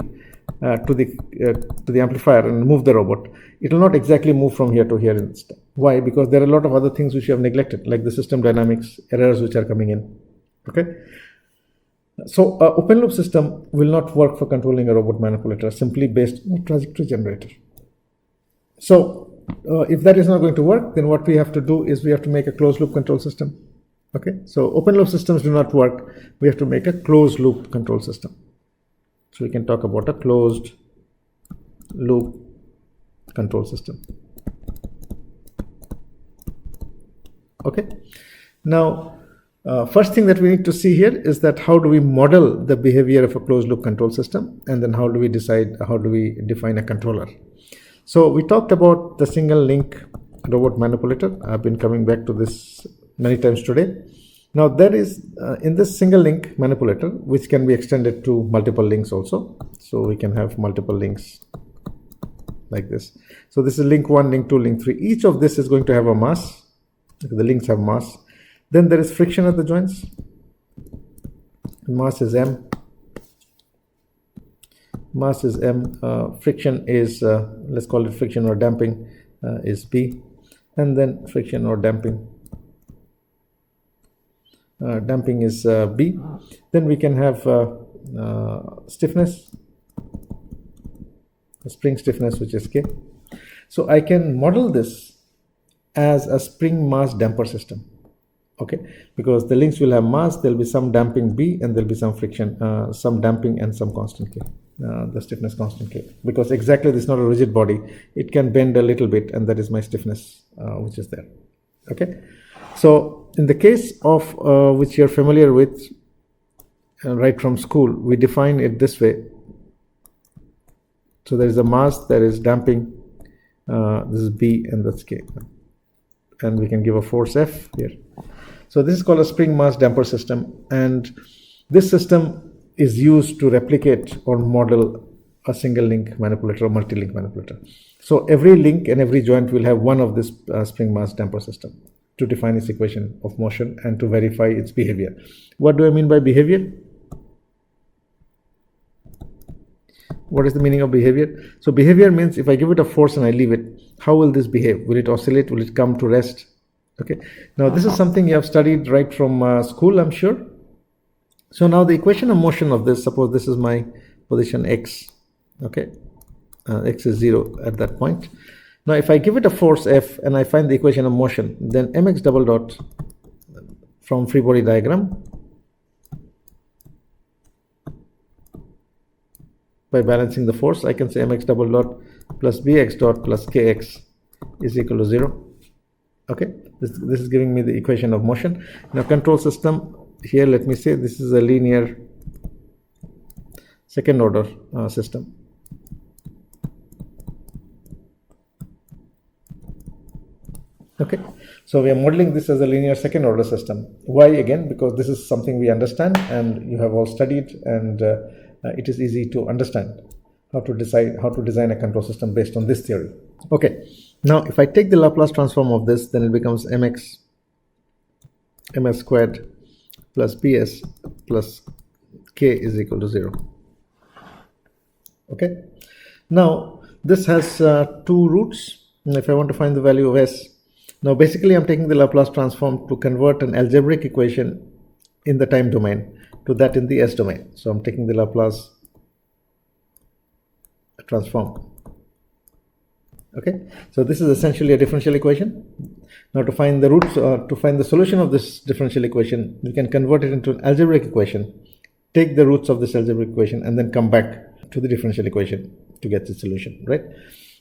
to the amplifier and move the robot, it will not exactly move from here to here. Why? Because there are a lot of other things which you have neglected, like the system dynamics, errors which are coming in. Okay. So open loop system will not work for controlling a robot manipulator simply based on a trajectory generator. So if that is not going to work, then what we have to do is we have to make a closed loop control system. Okay, so open loop systems do not work. We have to make a closed loop control system. So we can talk about a closed loop control system. Okay, now first thing that we need to see here is that how do we model the behavior of a closed loop control system, and then how do we define a controller. So we talked about the single link robot manipulator. I've been coming back to this many times today. Now there is in this single link manipulator, which can be extended to multiple links also. So we can have multiple links like this. So this is link 1, link 2, link 3. Each of this is going to have a mass. The links have mass. Then there is friction at the joints. Mass is m. Mass is m. Friction is, let's call it friction or damping, is b. And then friction or damping. Damping is b. Then we can have stiffness, spring stiffness, which is k. So I can model this as a spring mass damper system. Okay, because the links will have mass, there will be some damping b, and there will be some friction, some damping, and some constant k, the stiffness constant k. Because exactly this is not a rigid body, it can bend a little bit, and that is my stiffness, which is there. Okay, so in the case of which you are familiar with right from school, we define it this way. So there is a mass, there is damping, this is b, and that's k, and we can give a force F here. So this is called a spring mass damper system, and this system is used to replicate or model a single link manipulator or multi-link manipulator. So every link and every joint will have one of this spring mass damper system to define its equation of motion and to verify its behavior. What do I mean by behavior? What is the meaning of behavior? So behavior means if I give it a force and I leave it, how will this behave? Will it oscillate? Will it come to rest? Okay. Now this is something you have studied right from school, I'm sure. So now the equation of motion of this, suppose this is my position x. Okay. X is 0 at that point. Now if I give it a force F and I find the equation of motion, then mx double dot from free body diagram by balancing the force, I can say mx double dot plus bx dot plus kx is equal to 0. Okay, this is giving me the equation of motion. Now control system here, let me say this is a linear second order system. Okay, so we are modeling this as a linear second order system. Why? Again, because this is something we understand and you have all studied, and it is easy to understand how to design a control system based on this theory. Okay, now if I take the Laplace transform of this, then it becomes ms squared plus bs plus k is equal to 0. Okay, now this has two roots. If I want to find the value of s, now basically I'm taking the Laplace transform to convert an algebraic equation in the time domain to that in the s domain. So I'm taking the Laplace transform. Okay, so this is essentially a differential equation. Now to find the roots, to find the solution of this differential equation, we can convert it into an algebraic equation, take the roots of this algebraic equation, and then come back to the differential equation to get the solution, right?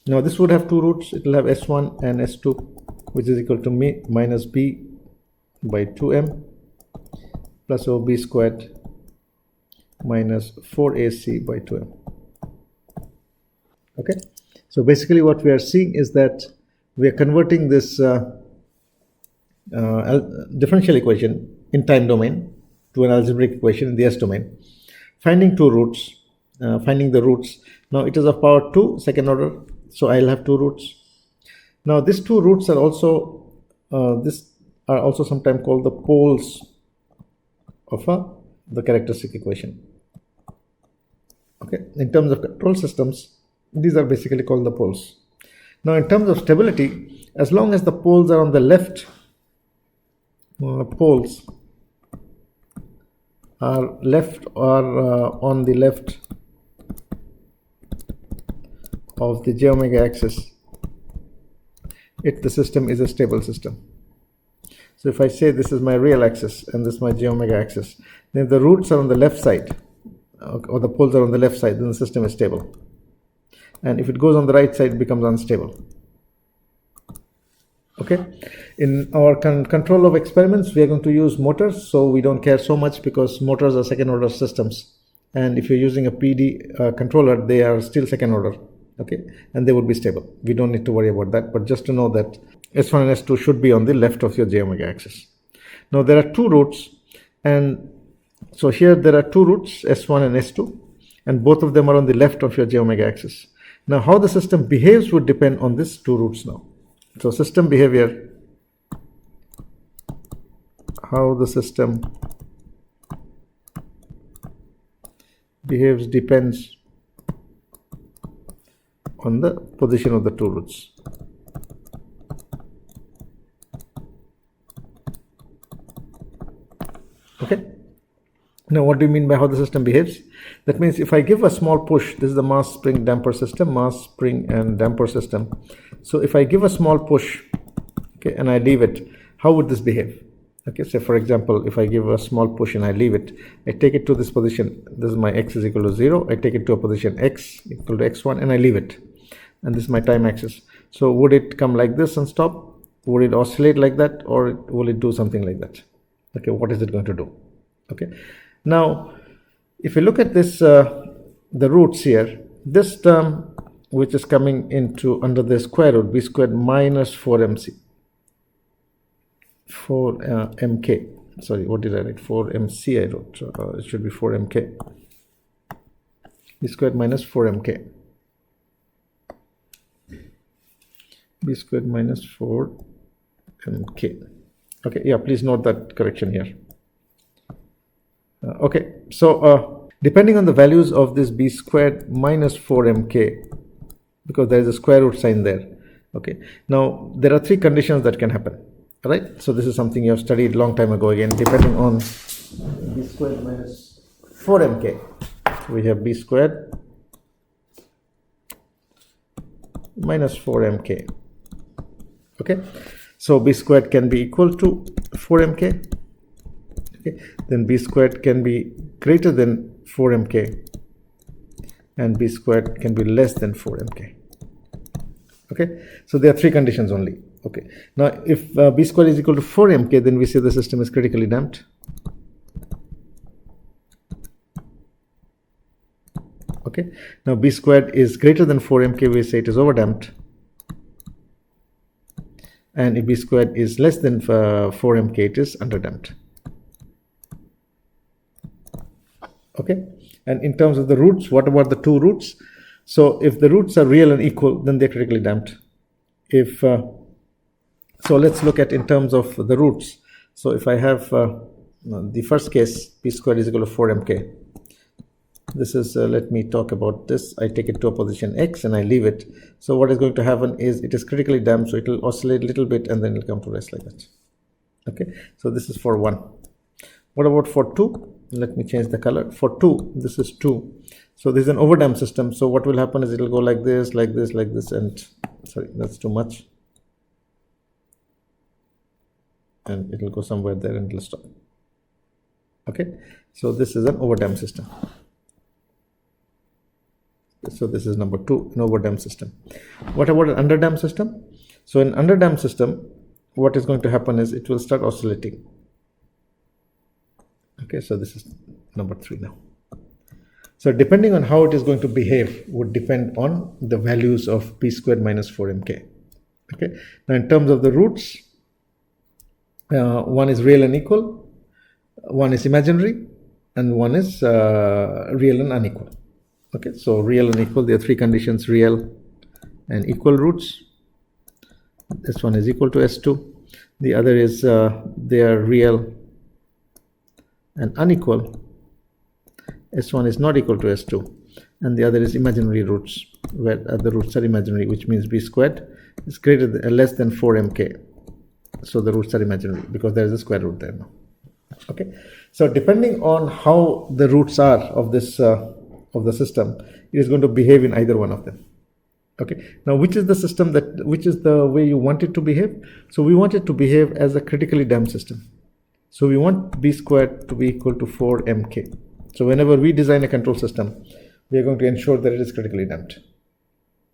Now this would have two roots. It will have s1 and s2, which is equal to minus b by 2m plus ob squared minus 4ac by 2m. Okay, so basically what we are seeing is that we are converting this differential equation in time domain to an algebraic equation in the s domain, finding two roots, finding the roots. Now it is of power 2 second order, so I'll have two roots. Now these two roots are also sometimes called the poles of the characteristic equation. Okay, in terms of control systems, these are basically called the poles. Now in terms of stability, as long as the poles are on the left, poles are on the left of the j omega axis, the system is a stable system. So if I say this is my real axis and this is my j omega axis, then the roots are on the left side, or the poles are on the left side, then the system is stable. And if it goes on the right side, it becomes unstable. Okay, in our control of experiments, we are going to use motors, so we don't care so much because motors are second order systems, and if you're using a PD controller, they are still second order. Okay, and they would be stable. We don't need to worry about that, but just to know that S1 and S2 should be on the left of your j omega axis. Now there are two roots, and so here there are two roots, S1 and S2, and both of them are on the left of your j omega axis. Now how the system behaves would depend on these two roots now. So system behavior, how the system behaves depends on the position of the two roots. Okay. Now what do you mean by how the system behaves? That means if I give a small push, this is the mass spring damper system, mass spring and damper system. So if I give a small push, okay, and I leave it, how would this behave? Okay, so for example, if I give a small push and I leave it, I take it to this position, this is my x is equal to 0, I take it to a position x equal to x1 and I leave it, and this is my time axis. So would it come like this and stop? Would it oscillate like that, or will it do something like that? Okay, what is it going to do? Okay, now if you look at this, the roots here, this term which is coming into under the square root, b squared minus 4mc, 4mk, sorry, what did I write? 4mc I wrote, it should be 4mk, b squared minus 4mk, b squared minus 4mk. Okay, yeah, please note that correction here. Okay, so depending on the values of this b squared minus 4mk, because there is a square root sign there. Okay, now there are three conditions that can happen, right? So this is something you have studied long time ago. Again, depending on b squared minus 4mk, we have b squared minus 4mk. Okay, so b squared can be equal to 4mk. Okay, then b squared can be greater than 4mk, and b squared can be less than 4mk. Okay, so there are three conditions only. Okay, now if b squared is equal to 4mk, then we say the system is critically damped. Okay, now b squared is greater than 4mk, we say it is overdamped, and if b squared is less than 4mk, it is underdamped. Okay, and in terms of the roots, what about the two roots? So if the roots are real and equal, then they're critically damped. If so let's look at in terms of the roots. So if I have the first case, p squared is equal to 4mk. This is, let me talk about this. I take it to a position x and I leave it. So what is going to happen is it is critically damped, so it will oscillate a little bit and then it will come to rest like that. Okay, so this is for 1. What about for 2? Let me change the color. For 2, this is 2. So this is an overdamped system. So what will happen is it will go like this, like this, like this, and sorry, that's too much. And it will go somewhere there and it will stop. Okay, so this is an overdamped system. So this is number 2, an overdamped system. What about an underdamped system? So in underdamped system, what is going to happen is it will start oscillating. Okay, so this is number 3 now. So depending on how it is going to behave would depend on the values of p squared minus 4mk. Okay, now in terms of the roots, one is real and equal, one is imaginary, and one is real and unequal. Okay, so real and equal, there are 3 conditions: real and equal roots. This one is equal to S2. The other is they are real and unequal. S1 is not equal to S2. And the other is imaginary roots, where the roots are imaginary, which means b squared is greater than, less than 4mk. So the roots are imaginary because there is a square root there now. Okay, so depending on how the roots are of this of the system, it is going to behave in either one of them. Okay, now which is the system which is the way you want it to behave? So we want it to behave as a critically damped system. So we want b squared to be equal to 4mk. So whenever we design a control system, we are going to ensure that it is critically damped.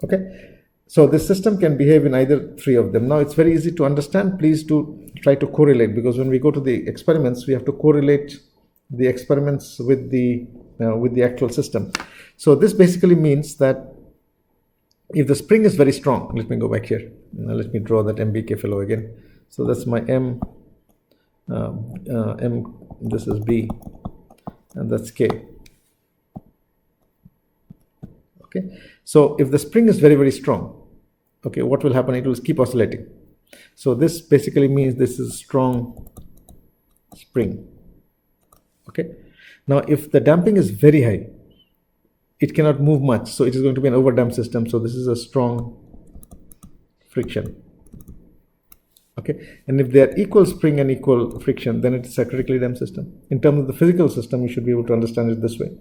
Okay, so this system can behave in either 3 of them. Now it's very easy to understand. Please do try to correlate, because when we go to the experiments, we have to correlate the experiments with the actual system. So this basically means that if the spring is very strong, let me go back here. Now let me draw that MBK fellow again. So that's my M. This is B, and that's K. Okay, so if the spring is very, very strong, okay, what will happen? It will keep oscillating. So this basically means this is strong spring. Okay, now if the damping is very high, it cannot move much, so it is going to be an overdamped system. So this is a strong friction. Okay, and if they are equal spring and equal friction, then it's a critically damped system. In terms of the physical system, you should be able to understand it this way.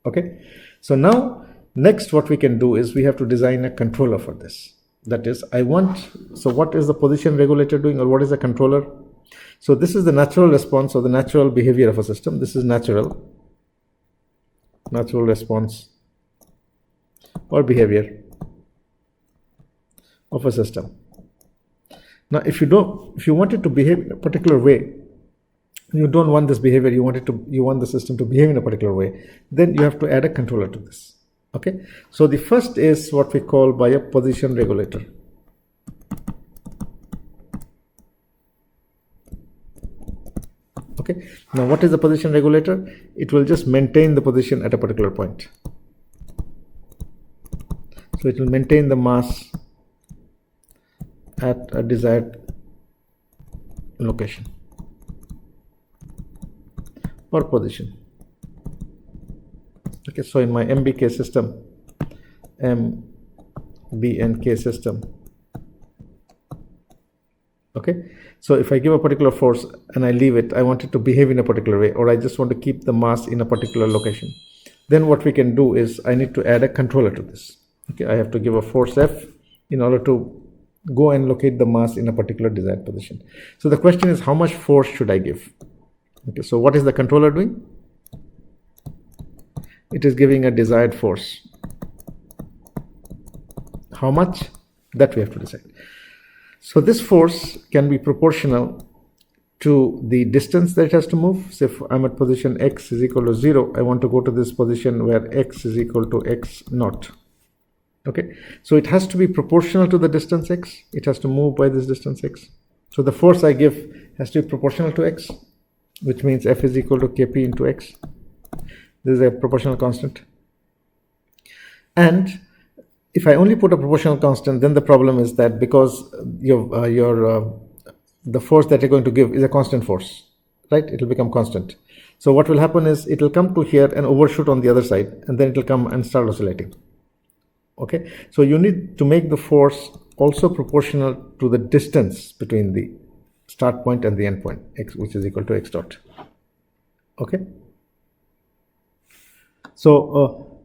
Okay, so now next what we can do is we have to design a controller for this. That is, so what is the position regulator doing, or what is the controller? So this is the natural response or the natural behavior of a system. This is natural response or behavior of a system. Now if you want it to behave in a particular way, you don't want this behavior, you want the system to behave in a particular way, then you have to add a controller to this. Okay, so the first is what we call by a position regulator. Okay, now what is the position regulator? It will just maintain the position at a particular point. So it will maintain the mass at a desired location or position. Okay, so in my MBK system, M, B and K system, okay, so if I give a particular force and I leave it, I want it to behave in a particular way, or I just want to keep the mass in a particular location, then what we can do is I need to add a controller to this. Okay, I have to give a force F in order to go and locate the mass in a particular desired position. So the question is, how much force should I give? Okay, so what is the controller doing? It is giving a desired force. How much? That we have to decide. So this force can be proportional to the distance that it has to move. So if I'm at position x is equal to 0, I want to go to this position where x is equal to x naught. Okay, so it has to be proportional to the distance x. It has to move by this distance x. So the force I give has to be proportional to x, which means F is equal to Kp into x. This is a proportional constant. And if I only put a proportional constant, then the problem is that because the force that you're going to give is a constant force, right? It will become constant. So what will happen is it will come to here and overshoot on the other side, and then it will come and start oscillating. Okay, so you need to make the force also proportional to the distance between the start point and the end point, x, which is equal to x dot. Okay, so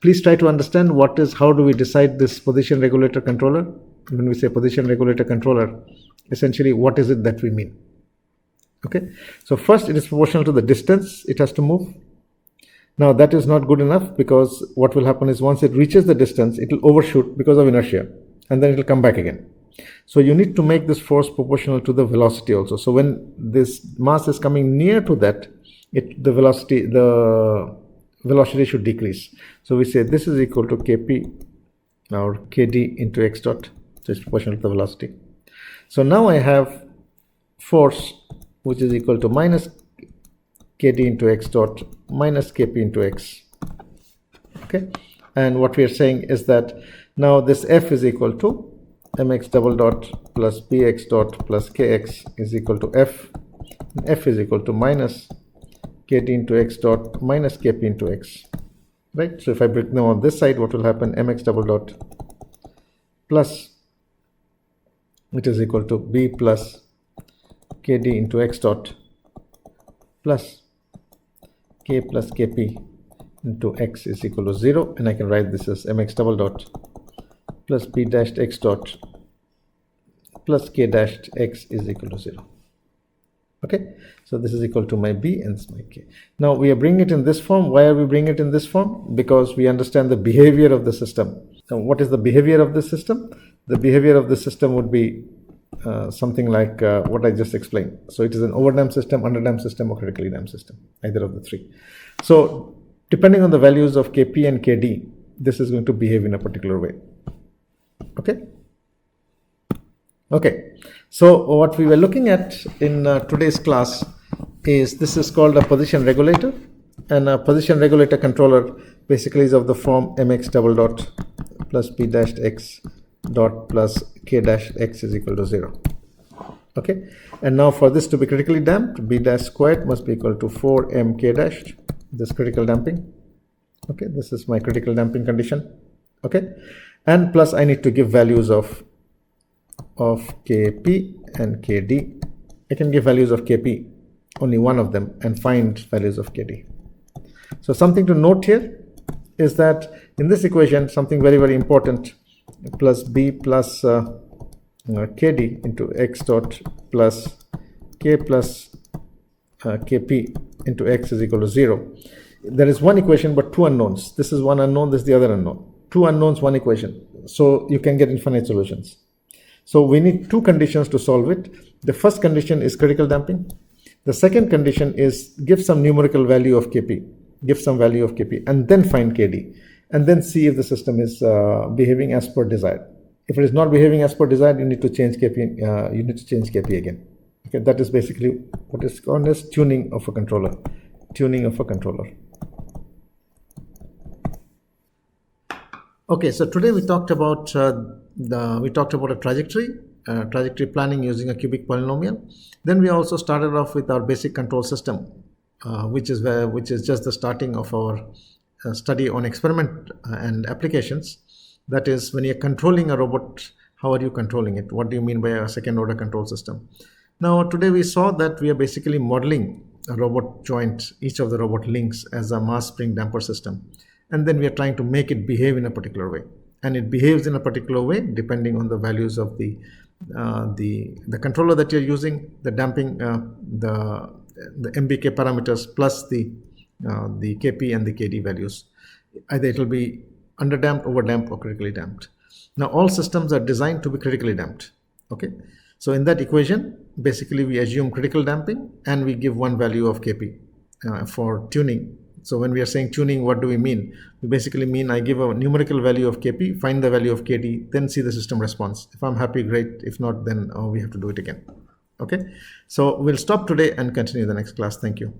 please try to understand how do we decide this position regulator controller. When we say position regulator controller, essentially what is it that we mean? Okay, so first it is proportional to the distance it has to move. Now that is not good enough, because what will happen is once it reaches the distance, it will overshoot because of inertia, and then it will come back again. So you need to make this force proportional to the velocity also. So when this mass is coming near to that, the velocity should decrease. So we say this is equal to Kp or Kd into x dot, so it's proportional to the velocity. So now I have force which is equal to minus Kd into x dot minus Kp into x. Okay, and what we are saying is that now this F is equal to mx double dot plus bx dot plus kx is equal to F, and F is equal to minus Kd into x dot minus Kp into x, right? So if I break them on this side, what will happen? Mx double dot plus, which is equal to b plus Kd into x dot plus k plus Kp into x is equal to 0, and I can write this as mx double dot plus b dashed x dot plus k dashed x is equal to 0. Okay, so this is equal to my b and this is my k. Now we are bringing it in this form. Why are we bringing it in this form? Because we understand the behavior of the system. Now what is the behavior of the system? The behavior of the system would be something like what I just explained. So it is an overdamped system, underdamped system, or critically damped system, either of the three. So depending on the values of Kp and Kd, this is going to behave in a particular way. Okay, so what we were looking at in today's class is this is called a position regulator, and a position regulator controller basically is of the form mx double dot plus b dashed x dot plus k dash x is equal to 0. Okay, and now for this to be critically damped, b dash squared must be equal to 4m k dash, this critical damping. Okay, this is my critical damping condition. Okay, and plus I need to give values of Kp and Kd. I can give values of Kp, only one of them, and find values of Kd. So something to note here is that in this equation, something very, very important, plus b plus Kd into x dot plus k plus Kp into x is equal to 0. There is one equation but two unknowns. This is one unknown, this is the other unknown. Two unknowns, one equation. So you can get infinite solutions. So we need two conditions to solve it. The first condition is critical damping. The second condition is give some numerical value of Kp, give some value of Kp, and then find Kd, and then see if the system is behaving as per desired. If it is not behaving as per desired, you need to change Kp. You need to change Kp again. Okay, that is basically what is called as tuning of a controller. Tuning of a controller. Okay, so today we talked about a trajectory planning using a cubic polynomial. Then we also started off with our basic control system, which is just the starting of our study on experiment and applications. That is, when you're controlling a robot, how are you controlling it? What do you mean by a second order control system? Now today we saw that we are basically modeling a robot joint, each of the robot links, as a mass spring damper system, and then we are trying to make it behave in a particular way, and it behaves in a particular way depending on the values of the controller that you're using, the damping, the MBK parameters, plus the Kp and the Kd values. Either it will be underdamped, overdamped, or critically damped. Now all systems are designed to be critically damped. Okay, so in that equation, basically we assume critical damping and we give one value of Kp for tuning. So when we are saying tuning, what do we mean? We basically mean I give a numerical value of Kp, find the value of Kd, then see the system response. If I'm happy, great. If not, then we have to do it again. Okay, so we'll stop today and continue the next class. Thank you.